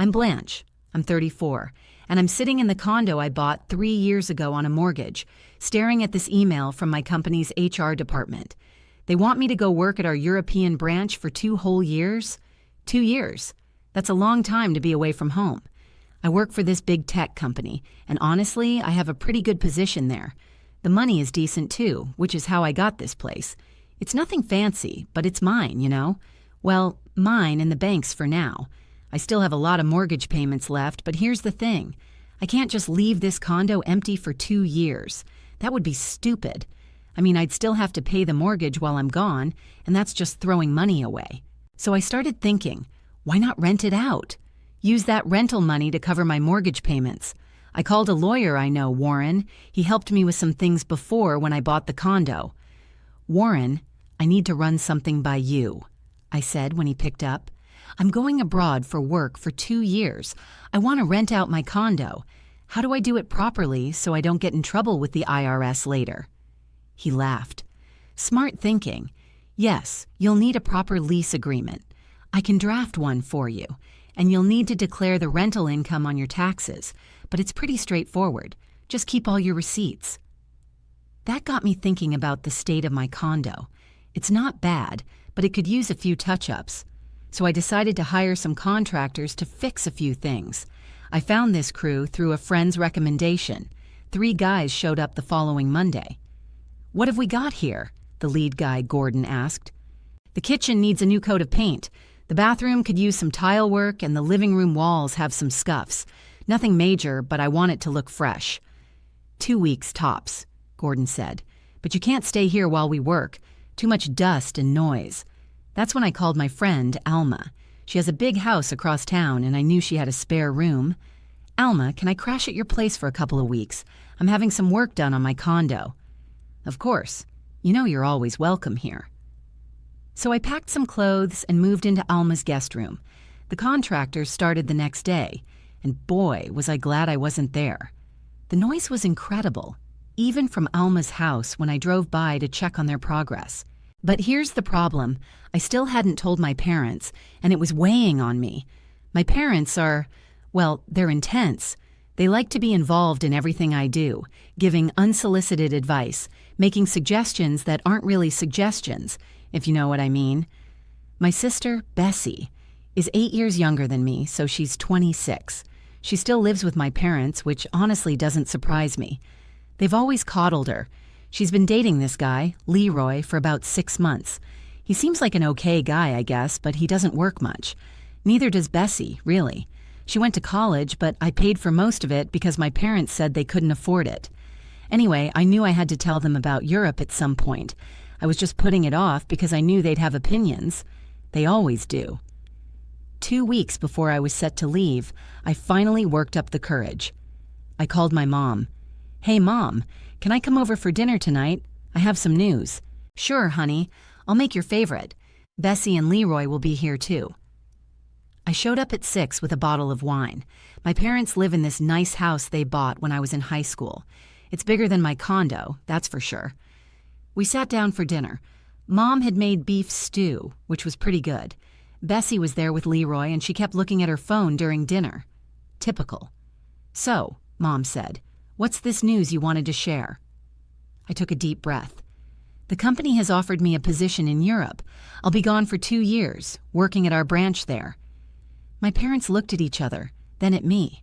I'm Blanche. I'm 34, and I'm sitting in the condo I bought 3 years ago on a mortgage, staring at this email from my company's HR department. They want me to go work at our European branch for 2 whole years? 2 years. That's a long time to be away from home. I work for this big tech company, and honestly, I have a pretty good position there. The money is decent too, which is how I got this place. It's nothing fancy, but it's mine, you know? Well, mine and the bank's for now. I still have a lot of mortgage payments left, but here's the thing. I can't just leave this condo empty for 2 years. That would be stupid. I mean, I'd still have to pay the mortgage while I'm gone, and that's just throwing money away. So I started thinking, why not rent it out? Use that rental money to cover my mortgage payments. I called a lawyer I know, Warren. He helped me with some things before when I bought the condo. Warren, I need to run something by you, I said when he picked up. I'm going abroad for work for 2 years. I want to rent out my condo. How do I do it properly so I don't get in trouble with the IRS later? He laughed. Smart thinking. Yes, you'll need a proper lease agreement. I can draft one for you, and you'll need to declare the rental income on your taxes, but it's pretty straightforward. Just keep all your receipts. That got me thinking about the state of my condo. It's not bad, but it could use a few touch-ups. So I decided to hire some contractors to fix a few things. I found this crew through a friend's recommendation. 3 guys showed up the following Monday. What have we got here? The lead guy, Gordon, asked. The kitchen needs a new coat of paint. The bathroom could use some tile work, and the living room walls have some scuffs. Nothing major, but I want it to look fresh. 2 weeks tops, Gordon said. But you can't stay here while we work. Too much dust and noise. That's when I called my friend, Alma. She has a big house across town, and I knew she had a spare room. Alma, can I crash at your place for a couple of weeks? I'm having some work done on my condo. Of course. You know you're always welcome here. So I packed some clothes and moved into Alma's guest room. The contractors started the next day, and boy, was I glad I wasn't there. The noise was incredible, even from Alma's house when I drove by to check on their progress. But here's the problem. I still hadn't told my parents, and it was weighing on me. My parents are, well, they're intense. They like to be involved in everything I do, giving unsolicited advice, making suggestions that aren't really suggestions, if you know what I mean. My sister, Bessie, is 8 years younger than me, so she's 26. She still lives with my parents, which honestly doesn't surprise me. They've always coddled her. She's been dating this guy, Leroy, for about 6 months. He seems like an okay guy, I guess, but he doesn't work much. Neither does Bessie, really. She went to college, but I paid for most of it because my parents said they couldn't afford it. Anyway, I knew I had to tell them about Europe at some point. I was just putting it off because I knew they'd have opinions. They always do. 2 weeks before I was set to leave, I finally worked up the courage. I called my mom. Hey, Mom, can I come over for dinner tonight? I have some news. Sure, honey. I'll make your favorite. Bessie and Leroy will be here too. I showed up at 6 with a bottle of wine. My parents live in this nice house they bought when I was in high school. It's bigger than my condo, that's for sure. We sat down for dinner. Mom had made beef stew, which was pretty good. Bessie was there with Leroy, and she kept looking at her phone during dinner. Typical. So, Mom said, what's this news you wanted to share? I took a deep breath. The company has offered me a position in Europe. I'll be gone for 2 years, working at our branch there. My parents looked at each other, then at me.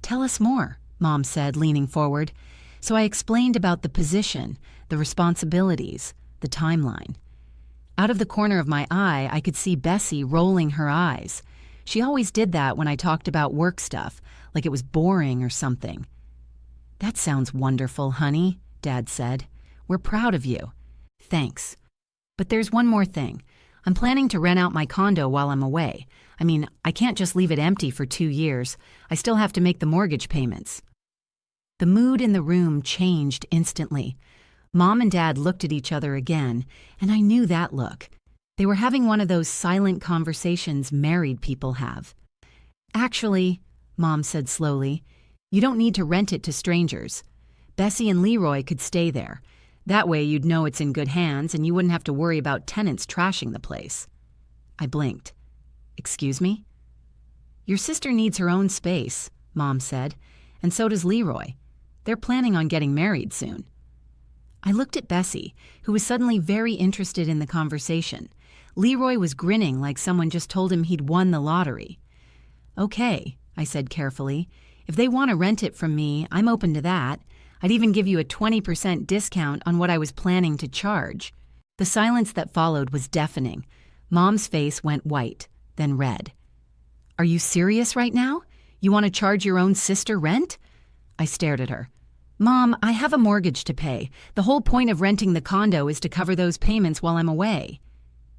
Tell us more, Mom said, leaning forward. So I explained about the position, the responsibilities, the timeline. Out of the corner of my eye, I could see Bessie rolling her eyes. She always did that when I talked about work stuff, like it was boring or something. That sounds wonderful, honey, Dad said. We're proud of you. Thanks. But there's one more thing. I'm planning to rent out my condo while I'm away. I mean, I can't just leave it empty for 2 years. I still have to make the mortgage payments. The mood in the room changed instantly. Mom and Dad looked at each other again, and I knew that look. They were having one of those silent conversations married people have. Actually, Mom said slowly, you don't need to rent it to strangers. Bessie and Leroy could stay there. That way you'd know it's in good hands and you wouldn't have to worry about tenants trashing the place. I blinked. Excuse me? Your sister needs her own space, Mom said, and so does Leroy. They're planning on getting married soon. I looked at Bessie, who was suddenly very interested in the conversation. Leroy was grinning like someone just told him he'd won the lottery. Okay, I said carefully. If they want to rent it from me, I'm open to that. I'd even give you a 20% discount on what I was planning to charge. The silence that followed was deafening. Mom's face went white, then red. Are you serious right now? You want to charge your own sister rent? I stared at her. Mom, I have a mortgage to pay. The whole point of renting the condo is to cover those payments while I'm away.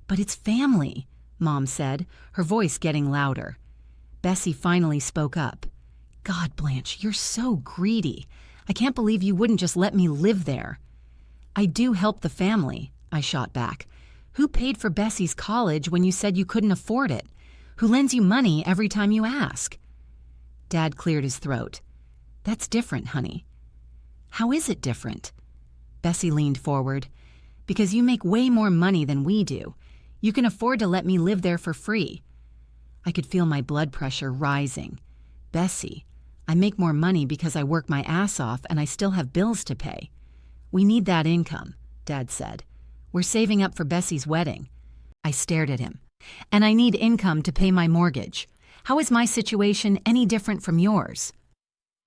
But it's family, Mom said, her voice getting louder. Bessie finally spoke up. God, Blanche, you're so greedy. I can't believe you wouldn't just let me live there. I do help the family, I shot back. Who paid for Bessie's college when you said you couldn't afford it? Who lends you money every time you ask? Dad cleared his throat. That's different, honey. How is it different? Bessie leaned forward. Because you make way more money than we do. You can afford to let me live there for free. I could feel my blood pressure rising. Bessie, I make more money because I work my ass off and I still have bills to pay. We need that income, Dad said. We're saving up for Bessie's wedding. I stared at him. And I need income to pay my mortgage. How is my situation any different from yours?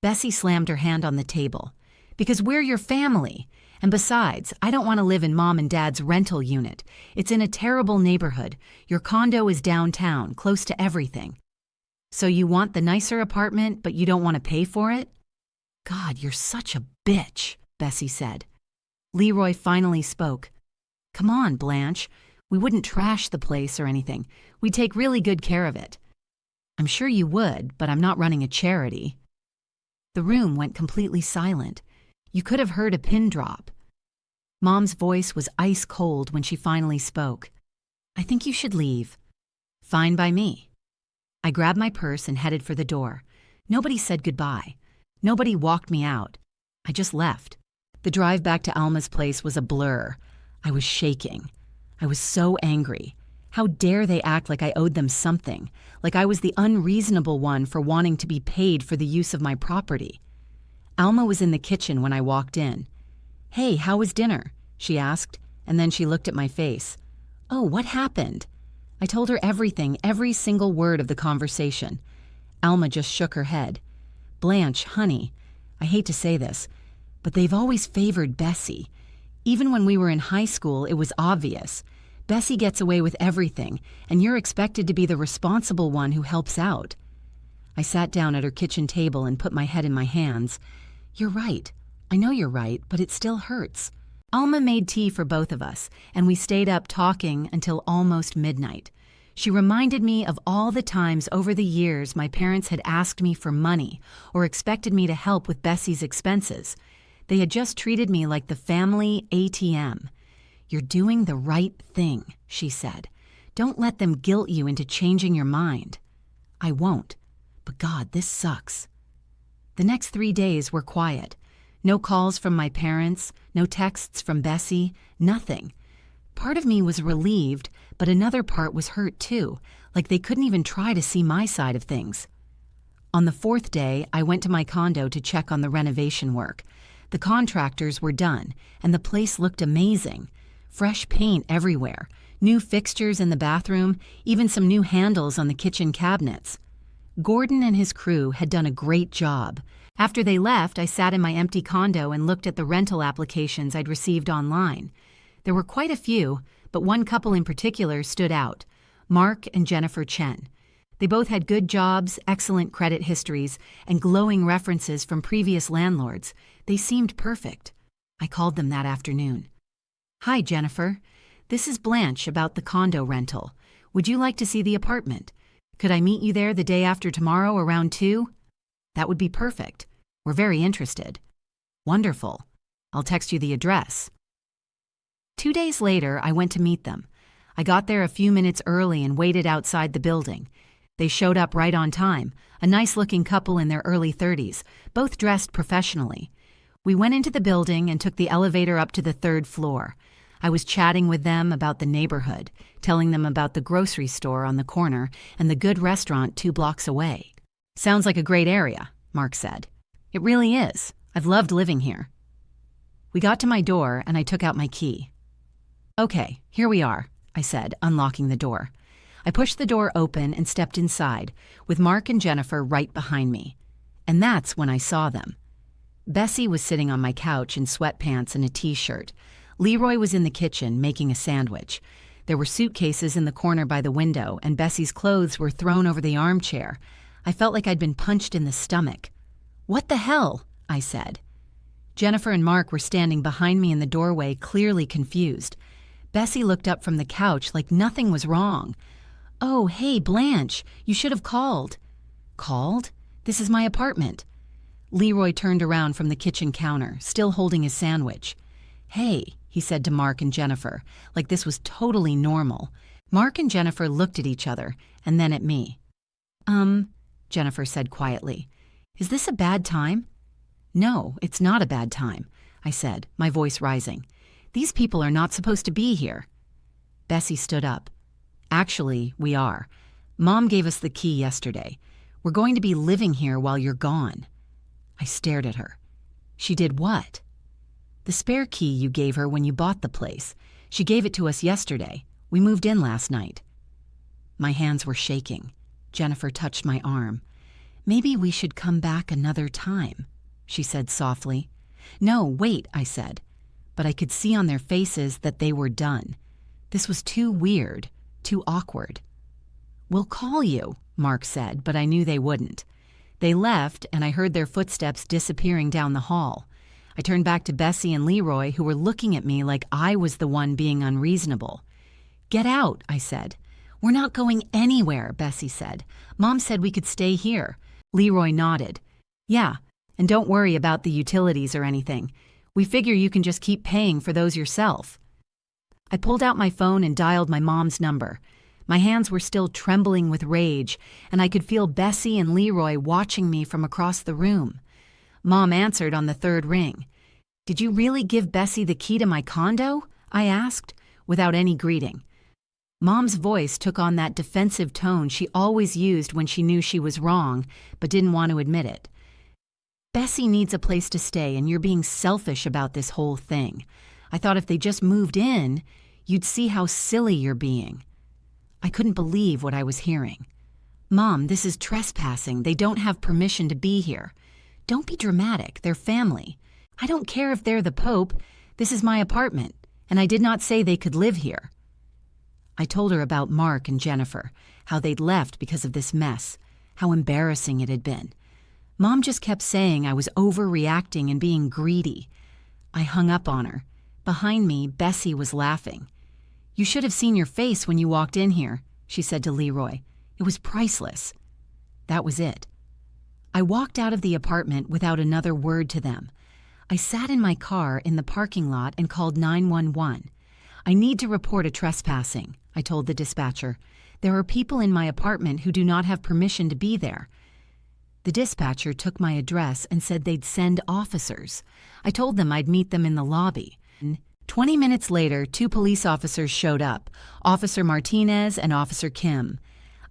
Bessie slammed her hand on the table. Because we're your family. And besides, I don't want to live in Mom and Dad's rental unit. It's in a terrible neighborhood. Your condo is downtown, close to everything. So you want the nicer apartment, but you don't want to pay for it? God, you're such a bitch, Bessie said. Leroy finally spoke. Come on, Blanche. We wouldn't trash the place or anything. We'd take really good care of it. I'm sure you would, but I'm not running a charity. The room went completely silent. You could have heard a pin drop. Mom's voice was ice cold when she finally spoke. I think you should leave. Fine by me. I grabbed my purse and headed for the door. Nobody said goodbye. Nobody walked me out. I just left. The drive back to Alma's place was a blur. I was shaking. I was so angry. How dare they act like I owed them something, like I was the unreasonable one for wanting to be paid for the use of my property. Alma was in the kitchen when I walked in. Hey, how was dinner? She asked, and then she looked at my face. Oh, what happened? I told her everything, every single word of the conversation. Alma just shook her head. Blanche, honey, I hate to say this, but they've always favored Bessie. Even when we were in high school, it was obvious. Bessie gets away with everything, and you're expected to be the responsible one who helps out. I sat down at her kitchen table and put my head in my hands. You're right. I know you're right, but it still hurts. Alma made tea for both of us, and we stayed up talking until almost midnight. She reminded me of all the times over the years my parents had asked me for money or expected me to help with Bessie's expenses. They had just treated me like the family ATM. You're doing the right thing, she said. Don't let them guilt you into changing your mind. I won't. But God, this sucks. The next 3 days were quiet. No calls from my parents, no texts from Bessie, nothing. Part of me was relieved, but another part was hurt too, like they couldn't even try to see my side of things. On the 4th day, I went to my condo to check on the renovation work. The contractors were done, and the place looked amazing. Fresh paint everywhere, new fixtures in the bathroom, even some new handles on the kitchen cabinets. Gordon and his crew had done a great job. After they left, I sat in my empty condo and looked at the rental applications I'd received online. There were quite a few, but one couple in particular stood out, Mark and Jennifer Chen. They both had good jobs, excellent credit histories, and glowing references from previous landlords. They seemed perfect. I called them that afternoon. Hi, Jennifer. This is Blanche about the condo rental. Would you like to see the apartment? Could I meet you there the day after tomorrow around 2? That would be perfect. We're very interested. Wonderful. I'll text you the address. 2 days later, I went to meet them. I got there a few minutes early and waited outside the building. They showed up right on time, a nice-looking couple in their early 30s, both dressed professionally. We went into the building and took the elevator up to the 3rd floor. I was chatting with them about the neighborhood, telling them about the grocery store on the corner and the good restaurant 2 blocks away. "Sounds like a great area," Mark said. "It really is. I've loved living here." We got to my door and I took out my key. "Okay, here we are," I said, unlocking the door. I pushed the door open and stepped inside, with Mark and Jennifer right behind me. And that's when I saw them. Bessie was sitting on my couch in sweatpants and a t-shirt. Leroy was in the kitchen making a sandwich. There were suitcases in the corner by the window, and Bessie's clothes were thrown over the armchair. I felt like I'd been punched in the stomach. "What the hell?" I said. Jennifer and Mark were standing behind me in the doorway, clearly confused. Bessie looked up from the couch like nothing was wrong. "Oh, hey, Blanche, you should have called." "Called? This is my apartment." Leroy turned around from the kitchen counter, still holding his sandwich. "Hey," he said to Mark and Jennifer, like this was totally normal. Mark and Jennifer looked at each other, and then at me. Jennifer said quietly. "Is this a bad time?" "No, it's not a bad time," I said, my voice rising. "These people are not supposed to be here." Bessie stood up. "Actually, we are. Mom gave us the key yesterday. We're going to be living here while you're gone." I stared at her. "She did what?" "The spare key you gave her when you bought the place. She gave it to us yesterday. We moved in last night." My hands were shaking. Jennifer touched my arm. "Maybe we should come back another time," she said softly. "No, wait," I said. But I could see on their faces that they were done. This was too weird, too awkward. "We'll call you," Mark said, but I knew they wouldn't. They left, and I heard their footsteps disappearing down the hall. I turned back to Bessie and Leroy, who were looking at me like I was the one being unreasonable. "Get out," I said. "We're not going anywhere," Bessie said. "Mom said we could stay here." Leroy nodded. "Yeah, and don't worry about the utilities or anything. We figure you can just keep paying for those yourself." I pulled out my phone and dialed my mom's number. My hands were still trembling with rage, and I could feel Bessie and Leroy watching me from across the room. Mom answered on the 3rd ring. "Did you really give Bessie the key to my condo?" I asked, without any greeting. Mom's voice took on that defensive tone she always used when she knew she was wrong, but didn't want to admit it. "Bessie needs a place to stay, and you're being selfish about this whole thing. I thought if they just moved in, you'd see how silly you're being." I couldn't believe what I was hearing. "Mom, this is trespassing. They don't have permission to be here. Don't be dramatic. They're family. I don't care if they're the Pope. This is my apartment, and I did not say they could live here." I told her about Mark and Jennifer, how they'd left because of this mess, how embarrassing it had been. Mom just kept saying I was overreacting and being greedy. I hung up on her. Behind me, Bessie was laughing. "You should have seen your face when you walked in here," she said to Leroy. "It was priceless." That was it. I walked out of the apartment without another word to them. I sat in my car in the parking lot and called 911. "I need to report a trespassing," I told the dispatcher. "There are people in my apartment who do not have permission to be there." The dispatcher took my address and said they'd send officers. I told them I'd meet them in the lobby. 20 minutes later, 2 police officers showed up, Officer Martinez and Officer Kim.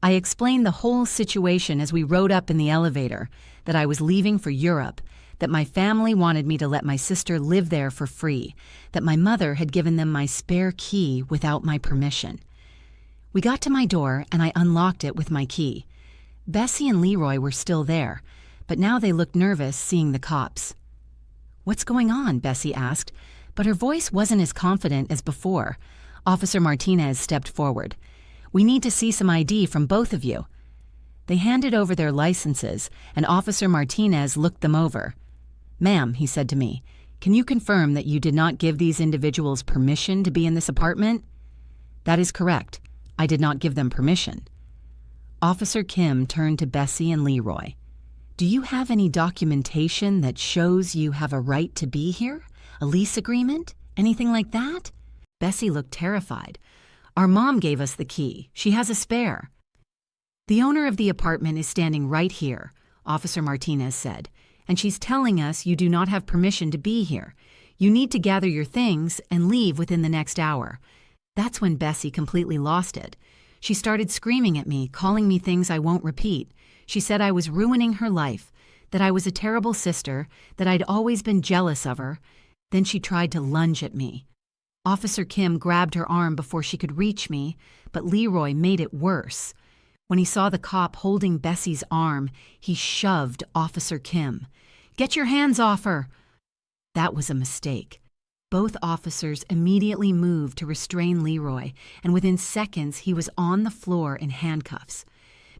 I explained the whole situation as we rode up in the elevator, that I was leaving for Europe, that my family wanted me to let my sister live there for free, that my mother had given them my spare key without my permission. We got to my door and I unlocked it with my key. Bessie and Leroy were still there, but now they looked nervous seeing the cops. "What's going on?" Bessie asked, but her voice wasn't as confident as before. Officer Martinez stepped forward. "We need to see some ID from both of you." They handed over their licenses, and Officer Martinez looked them over. "Ma'am," he said to me, "can you confirm that you did not give these individuals permission to be in this apartment?" "That is correct. I did not give them permission." Officer Kim turned to Bessie and Leroy. "Do you have any documentation that shows you have a right to be here? A lease agreement? Anything like that?" Bessie looked terrified. "Our mom gave us the key. She has a spare." "The owner of the apartment is standing right here," Officer Martinez said, "and she's telling us you do not have permission to be here. You need to gather your things and leave within the next hour." That's when Bessie completely lost it. She started screaming at me, calling me things I won't repeat. She said I was ruining her life, that I was a terrible sister, that I'd always been jealous of her. Then she tried to lunge at me. Officer Kim grabbed her arm before she could reach me, but Leroy made it worse. When he saw the cop holding Bessie's arm, he shoved Officer Kim. "Get your hands off her!" That was a mistake. Both officers immediately moved to restrain Leroy, and within seconds he was on the floor in handcuffs.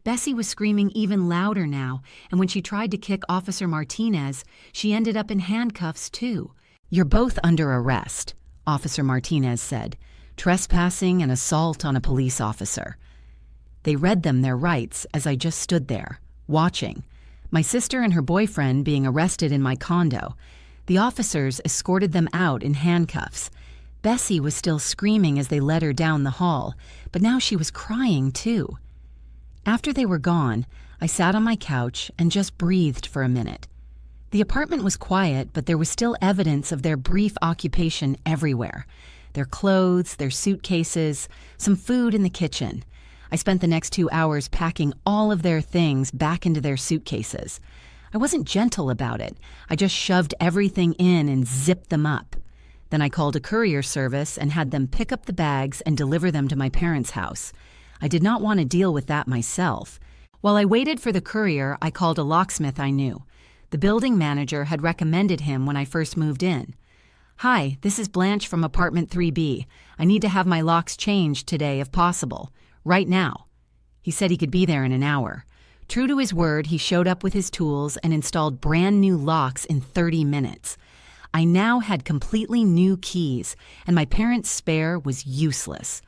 Bessie was screaming even louder now, and when she tried to kick Officer Martinez, she ended up in handcuffs too. "You're both under arrest," Officer Martinez said. "Trespassing and assault on a police officer." They read them their rights as I just stood there, watching. My sister and her boyfriend being arrested in my condo. The officers escorted them out in handcuffs. Bessie was still screaming as they led her down the hall, but now she was crying too. After they were gone, I sat on my couch and just breathed for a minute. The apartment was quiet, but there was still evidence of their brief occupation everywhere. Their clothes, their suitcases, some food in the kitchen. I spent the next 2 hours packing all of their things back into their suitcases. I wasn't gentle about it. I just shoved everything in and zipped them up. Then I called a courier service and had them pick up the bags and deliver them to my parents' house. I did not want to deal with that myself. While I waited for the courier, I called a locksmith I knew. The building manager had recommended him when I first moved in. "Hi, this is Blanche from apartment 3B. I need to have my locks changed today if possible. Right now." He said he could be there in an hour. True to his word, he showed up with his tools and installed brand new locks in 30 minutes. I now had completely new keys, and my parents' spare was useless.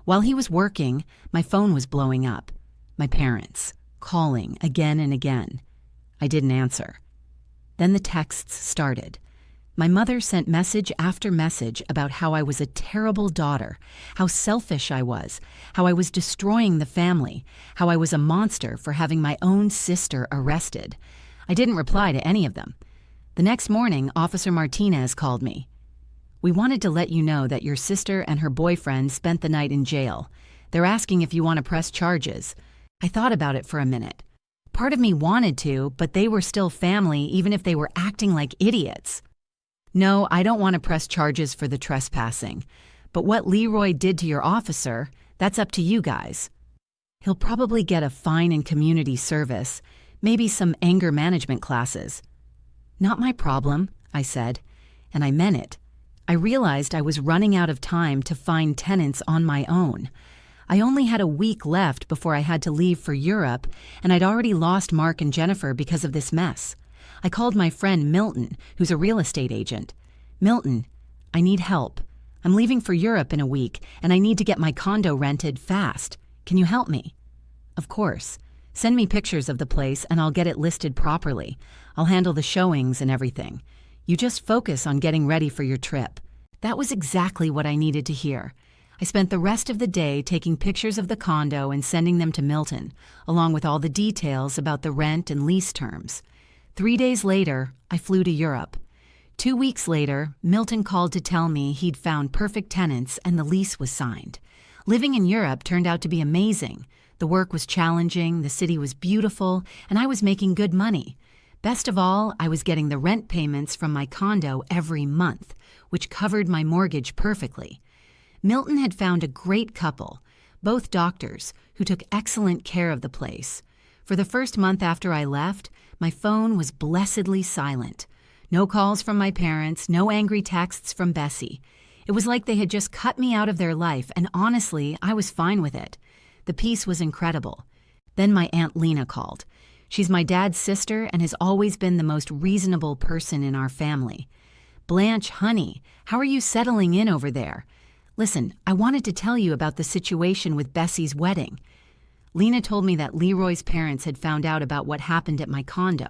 While he was working, my phone was blowing up. My parents, calling again and again. I didn't answer. Then the texts started. My mother sent message after message about how I was a terrible daughter, how selfish I was, how I was destroying the family, how I was a monster for having my own sister arrested. I didn't reply to any of them. The next morning, Officer Martinez called me. "We wanted to let you know that your sister and her boyfriend spent the night in jail. They're asking if you want to press charges." I thought about it for a minute. Part of me wanted to, but they were still family even if they were acting like idiots. "No, I don't want to press charges for the trespassing. But what Leroy did to your officer, that's up to you guys. He'll probably get a fine in community service, maybe some anger management classes." "Not my problem," I said, and I meant it. I realized I was running out of time to find tenants on my own. I only had a week left before I had to leave for Europe, and I'd already lost Mark and Jennifer because of this mess. I called my friend Milton, who's a real estate agent. "Milton, I need help. I'm leaving for Europe in a week, and I need to get my condo rented fast. Can you help me?" "Of course. Send me pictures of the place and I'll get it listed properly. I'll handle the showings and everything. You just focus on getting ready for your trip." That was exactly what I needed to hear. I spent the rest of the day taking pictures of the condo and sending them to Milton, along with all the details about the rent and lease terms. 3 days later, I flew to Europe. 2 weeks later, Milton called to tell me he'd found perfect tenants and the lease was signed. Living in Europe turned out to be amazing. The work was challenging, the city was beautiful, and I was making good money. Best of all, I was getting the rent payments from my condo every month, which covered my mortgage perfectly. Milton had found a great couple, both doctors, who took excellent care of the place. For the first month after I left, my phone was blessedly silent. No calls from my parents, no angry texts from Bessie. It was like they had just cut me out of their life, and honestly, I was fine with it. The peace was incredible. Then my Aunt Lena called. She's my dad's sister and has always been the most reasonable person in our family. "Blanche, honey, how are you settling in over there? Listen, I wanted to tell you about the situation with Bessie's wedding." Lena told me that Leroy's parents had found out about what happened at my condo.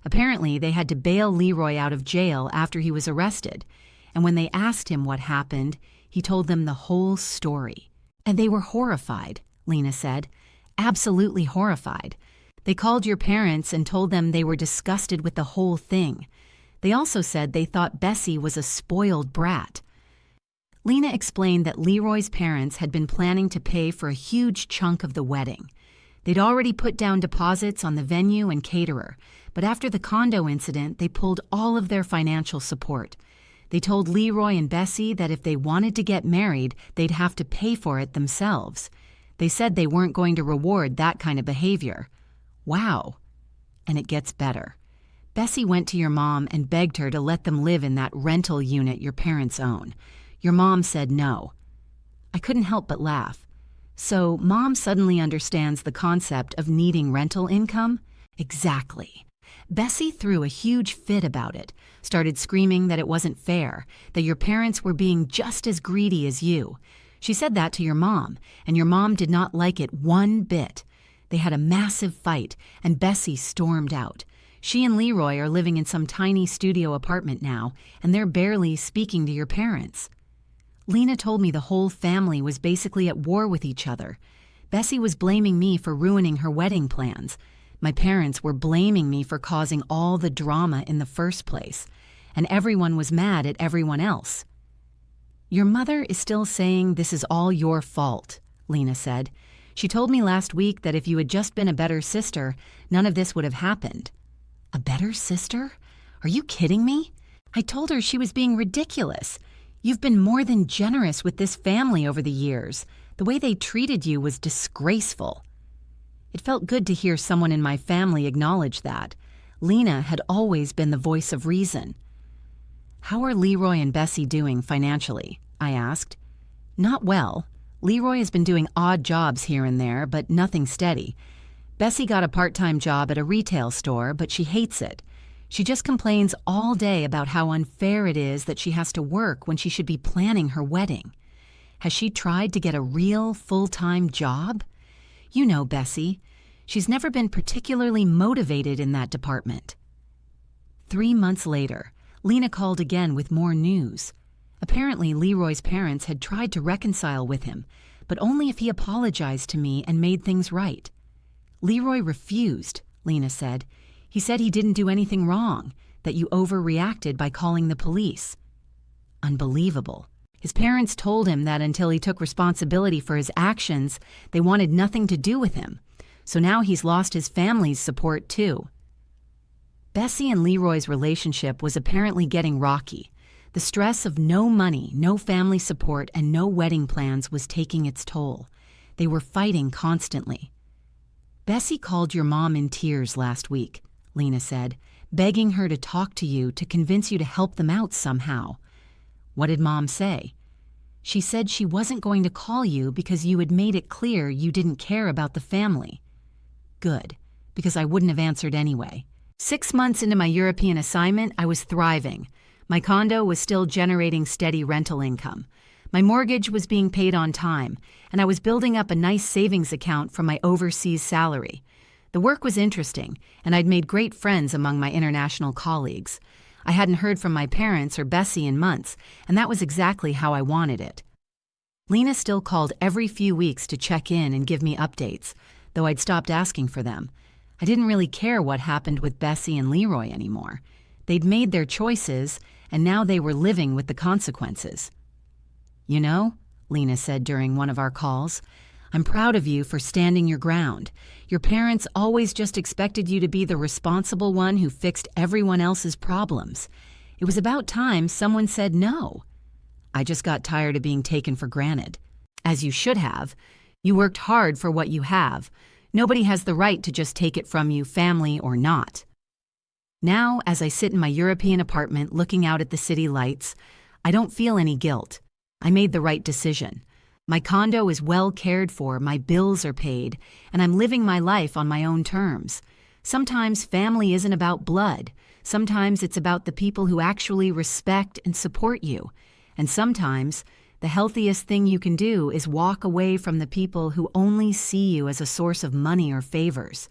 Apparently, they had to bail Leroy out of jail after he was arrested, and when they asked him what happened, he told them the whole story. "And they were horrified," Lena said. "Absolutely horrified. They called your parents and told them they were disgusted with the whole thing. They also said they thought Bessie was a spoiled brat. Lena explained that Leroy's parents had been planning to pay for a huge chunk of the wedding. They'd already put down deposits on the venue and caterer, but after the condo incident, they pulled all of their financial support. They told Leroy and Bessie that if they wanted to get married, they'd have to pay for it themselves. They said they weren't going to reward that kind of behavior. Wow. And it gets better. Bessie went to your mom and begged her to let them live in that rental unit your parents own. Your mom said no. I couldn't help but laugh. So, Mom suddenly understands the concept of needing rental income? Exactly. Bessie threw a huge fit about it, started screaming that it wasn't fair, that your parents were being just as greedy as you. She said that to your mom, and your mom did not like it one bit. They had a massive fight, and Bessie stormed out. She and Leroy are living in some tiny studio apartment now, and they're barely speaking to your parents. Lena told me the whole family was basically at war with each other. Bessie was blaming me for ruining her wedding plans. My parents were blaming me for causing all the drama in the first place. And everyone was mad at everyone else. Your mother is still saying this is all your fault, Lena said. She told me last week that if you had just been a better sister, none of this would have happened. A better sister? Are you kidding me? I told her she was being ridiculous. You've been more than generous with this family over the years. The way they treated you was disgraceful. It felt good to hear someone in my family acknowledge that. Lena had always been the voice of reason. How are Leroy and Bessie doing financially? I asked. Not well. Leroy has been doing odd jobs here and there, but nothing steady. Bessie got a part-time job at a retail store, but she hates it. She just complains all day about how unfair it is that she has to work when she should be planning her wedding. Has she tried to get a real full-time job? You know Bessie. She's never been particularly motivated in that department. 3 months later, Lena called again with more news. Apparently, Leroy's parents had tried to reconcile with him, but only if he apologized to me and made things right. Leroy refused, Lena said. He said he didn't do anything wrong, that you overreacted by calling the police. Unbelievable. His parents told him that until he took responsibility for his actions, they wanted nothing to do with him. So now he's lost his family's support too. Bessie and Leroy's relationship was apparently getting rocky. The stress of no money, no family support, and no wedding plans was taking its toll. They were fighting constantly. Bessie called your mom in tears last week, Lena said, begging her to talk to you to convince you to help them out somehow. What did Mom say? She said she wasn't going to call you because you had made it clear you didn't care about the family. Good, because I wouldn't have answered anyway. 6 months into my European assignment, I was thriving. My condo was still generating steady rental income. My mortgage was being paid on time, and I was building up a nice savings account from my overseas salary. The work was interesting, and I'd made great friends among my international colleagues. I hadn't heard from my parents or Bessie in months, and that was exactly how I wanted it. Lena still called every few weeks to check in and give me updates, though I'd stopped asking for them. I didn't really care what happened with Bessie and Leroy anymore. They'd made their choices, and now they were living with the consequences. You know, Lena said during one of our calls, I'm proud of you for standing your ground. Your parents always just expected you to be the responsible one who fixed everyone else's problems. It was about time someone said no. I just got tired of being taken for granted. As you should have. You worked hard for what you have. Nobody has the right to just take it from you, family or not. Now, as I sit in my European apartment looking out at the city lights, I don't feel any guilt. I made the right decision. My condo is well cared for, my bills are paid, and I'm living my life on my own terms. Sometimes family isn't about blood. Sometimes it's about the people who actually respect and support you. And sometimes the healthiest thing you can do is walk away from the people who only see you as a source of money or favors.